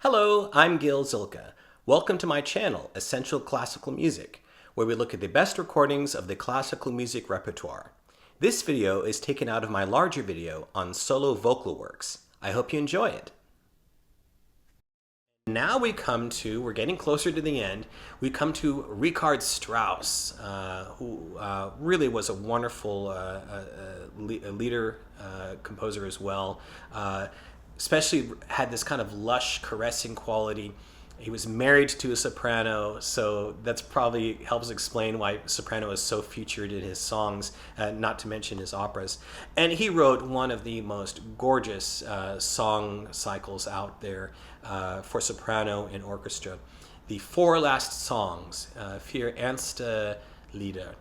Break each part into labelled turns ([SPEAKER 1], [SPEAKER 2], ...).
[SPEAKER 1] Hello, I'm Gil Zilkha. Welcome to my channel, Essential Classical Music, where we look at the best recordings of the classical music repertoire. This video is taken out of my larger video on solo vocal works. I hope you enjoy it. Now we're getting closer to the end, we come to Richard Strauss, who really was a wonderful leader, composer as well. Especially had this kind of lush, caressing quality. He was married to a soprano, so that's probably helps explain why soprano is so featured in his songs, not to mention his operas. And he wrote one of the most gorgeous song cycles out there for soprano and orchestra. The four last songs, Vier ernste Lieder.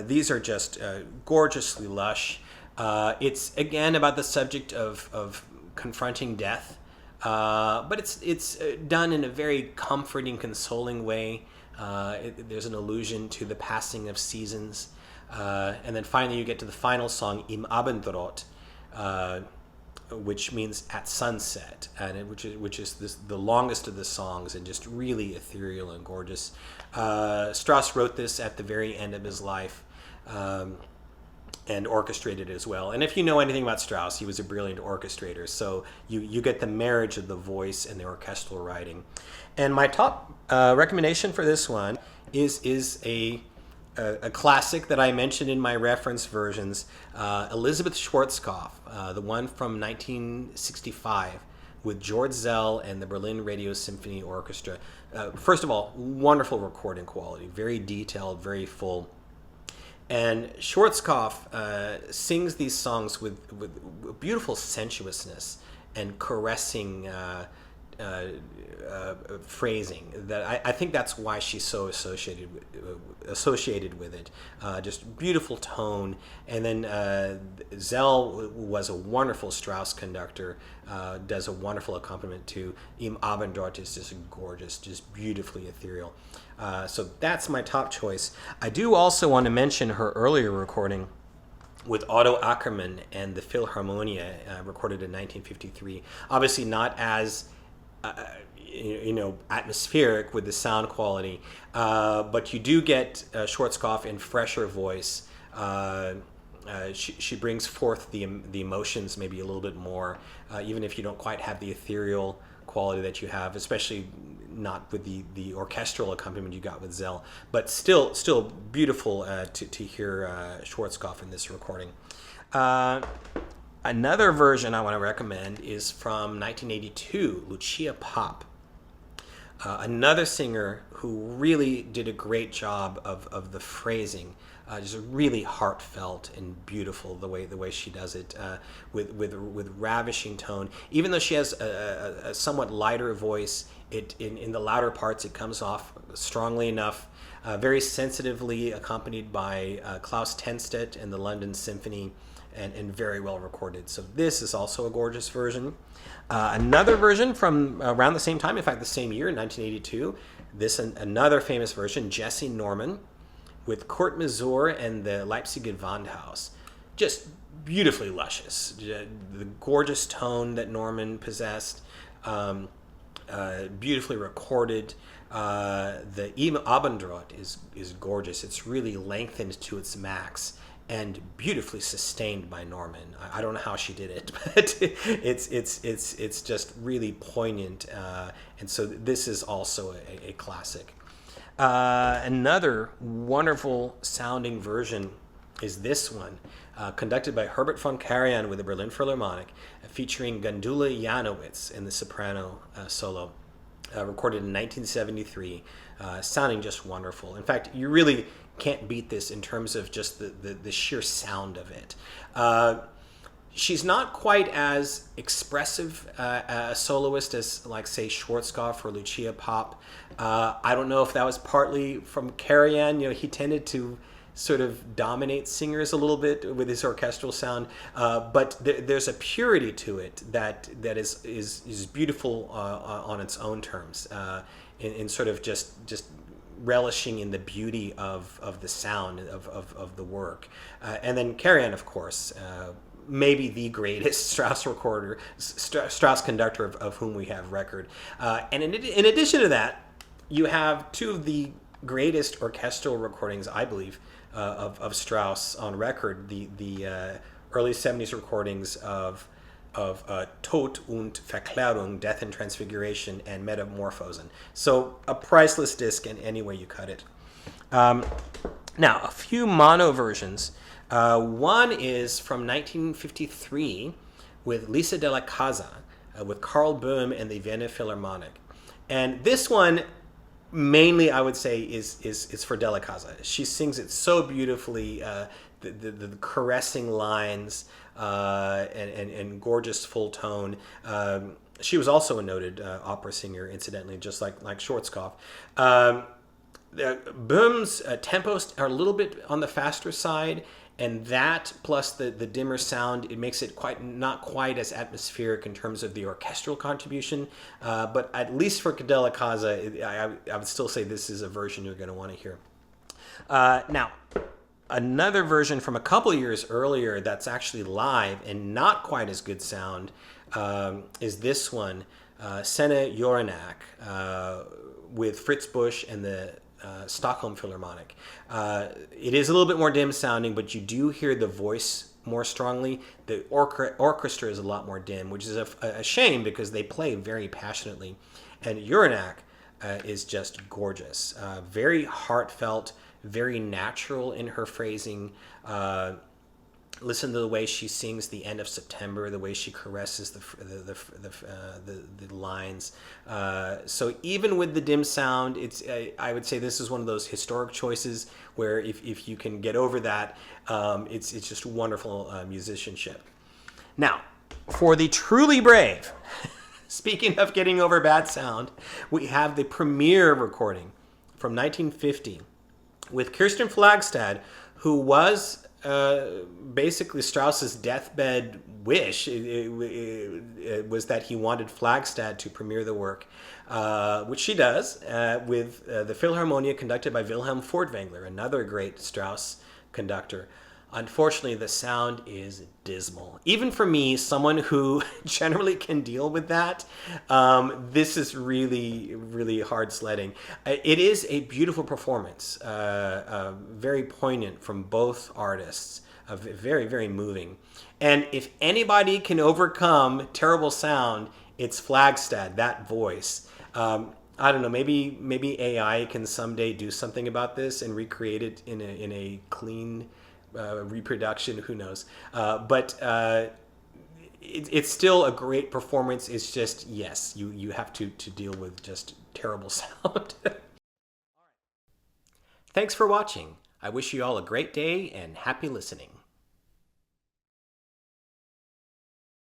[SPEAKER 1] These are just gorgeously lush. It's again about the subject of confronting death, but it's done in a very comforting, consoling way. There's an allusion to the passing of seasons, and then finally you get to the final song, Im Abendrot, which means at sunset, and which is the longest of the songs and just really ethereal and gorgeous. Strauss wrote this at the very end of his life. And orchestrated as well. And if you know anything about Strauss, he was a brilliant orchestrator. So you get the marriage of the voice and the orchestral writing. And my top recommendation for this one is a classic that I mentioned in my reference versions, Elizabeth Schwarzkopf, the one from 1965 with George Szell and the Berlin Radio Symphony Orchestra. First of all, wonderful recording quality, very detailed, very full. And Schwarzkopf sings these songs with beautiful sensuousness and caressing phrasing. That I think that's why she's so associated with it. Just beautiful tone. And then Szell was a wonderful Strauss conductor. Does a wonderful accompaniment to Im Abendrot. Is just gorgeous, just beautifully ethereal. So that's my top choice. I do also want to mention her earlier recording with Otto Ackermann and the Philharmonia, recorded in 1953. Obviously not as atmospheric with the sound quality, but you do get Schwarzkopf in fresher voice. She brings forth the emotions maybe a little bit more, even if you don't quite have the ethereal quality that you have, especially not with the orchestral accompaniment you got with Szell, but still beautiful to hear Schwarzkopf in this recording. Another version I want to recommend is from 1982, Lucia Popp. Another singer who really did a great job of the phrasing, just really heartfelt and beautiful the way she does it, with ravishing tone. Even though she has a somewhat lighter voice, in the louder parts it comes off strongly enough. Very sensitively accompanied by Klaus Tenstedt and the London Symphony, and very well recorded. So this is also a gorgeous version. Another version from around the same time, in fact the same year, 1982, another famous version, Jesse Norman, with Kurt Masur and the Leipziger Gewandhaus. Just beautifully luscious. The gorgeous tone that Norman possessed, beautifully recorded. The Im Abendrot is gorgeous. It's really lengthened to its max and beautifully sustained by Norman. I don't know how she did it, but it's just really poignant. And so this is also a classic. Another wonderful sounding version is this one, conducted by Herbert von Karajan with the Berlin Philharmonic, featuring Gundula Janowitz in the soprano solo, recorded in 1973, sounding just wonderful. In fact, you really can't beat this in terms of just the sheer sound of it. She's not quite as expressive a soloist as, like, say, Schwarzkopf or Lucia Popp. I don't know if that was partly from Karajan. He tended to sort of dominate singers a little bit with his orchestral sound, but there's a purity to it that is beautiful on its own terms, in sort of just relishing in the beauty of the sound of the work. And then Karajan, of course, maybe the greatest Strauss conductor of whom we have record. And in addition to that, you have two of the greatest orchestral recordings, I believe, of Strauss on record. The early 70s recordings of Tod und Verklärung, Death and Transfiguration, and Metamorphosen. So a priceless disc in any way you cut it. Now, a few mono versions. One is from 1953 with Lisa Della Casa, with Carl Böhm and the Vienna Philharmonic. And this one, mainly, I would say, is for Della Casa. She sings it so beautifully, the caressing lines and gorgeous full tone. She was also a noted opera singer, incidentally, just like Schwarzkopf. Böhm's tempos are a little bit on the faster side, and that plus the dimmer sound, it makes it not quite as atmospheric in terms of the orchestral contribution. But at least for Della Casa, I would still say this is a version you're going to want to hear. Now, another version from a couple years earlier that's actually live and not quite as good sound is this one, Sene Jorinak, with Fritz Busch and the Stockholm Philharmonic. It is a little bit more dim sounding, but you do hear the voice more strongly. The orchestra is a lot more dim, which is a shame because they play very passionately. And Jorinak is just gorgeous. Very heartfelt, very natural in her phrasing. Listen to the way she sings The End of September, the way she caresses the lines. So even with the dim sound, I would say this is one of those historic choices where if you can get over that, it's just wonderful musicianship. Now, for the truly brave, speaking of getting over bad sound, we have the premiere recording from 1950 with Kirsten Flagstad, who was basically Strauss's deathbed wish. It was that he wanted Flagstad to premiere the work, which she does, with the Philharmonia conducted by Wilhelm Furtwängler, another great Strauss conductor. Unfortunately, the sound is dismal. Even for me, someone who generally can deal with that, this is really, really hard sledding. It is a beautiful performance, very poignant from both artists, very, very moving. And if anybody can overcome terrible sound, it's Flagstad, that voice. I don't know, maybe AI can someday do something about this and recreate it in a clean reproduction, who knows, but it's still a great performance. It's just, yes, you have to deal with just terrible sound. Thanks for watching. I wish you all a great day and happy listening.